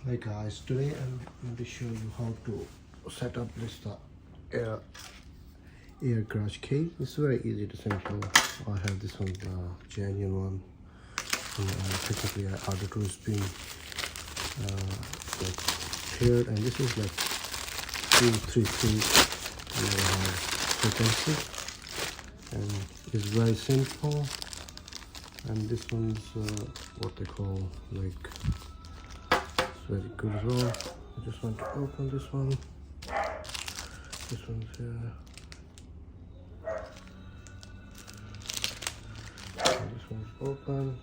Hi guys, today I'm going to show you how to set up this air garage key. It's very easy to simple. I have this one, genuine one. Technically I ordered to spin like paired, and this is like 233 frequency, and it's very simple. And this one's what they call like very good as well. I just want to open this one. This one's here. And this one's open.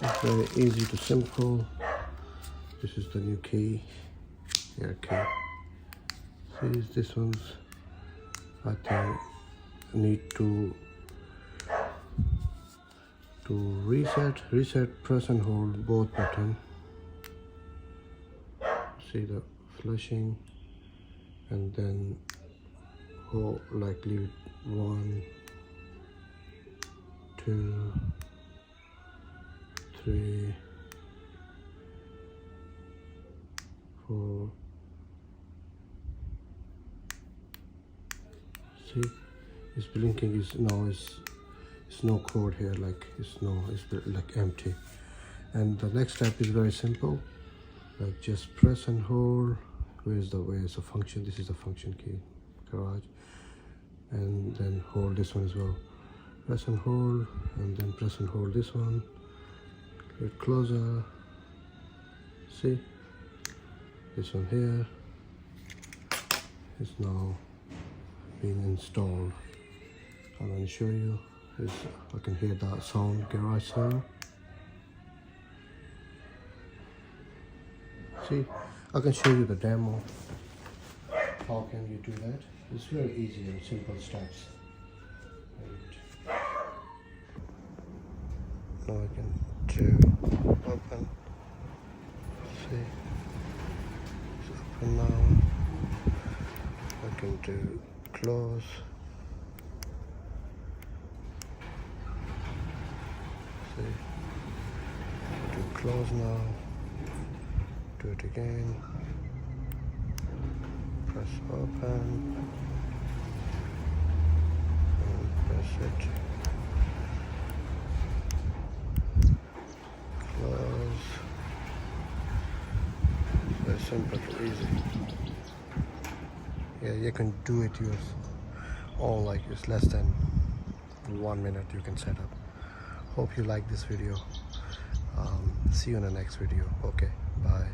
It's very easy to simple. This is the new key. Here, key. See, this one's, I think, need to reset, press and hold both button. See the flashing, and then hold, like leave it 1, 2, 3, 4. See, it's blinking. Is now it's no code here, like it's like empty. And the next step is very simple, like just press and hold. Where's a function? This is a function key, garage, and then hold this one as well. Press and hold, and then press and hold this one. A bit closer. See, this one here is now being installed. I'm going to show you. I can hear that sound, garage sound. See, I can show you the demo. How can you do that? It's very easy and simple steps. And now I can do open. See, it's open now. I can do close. Do close now. Do it again. Press open. And press it. Close. Very simple, easy. Yeah, you can do it yours. All like it's less than 1 minute you can set up. Hope you like this video. See you in the next video. Okay, bye.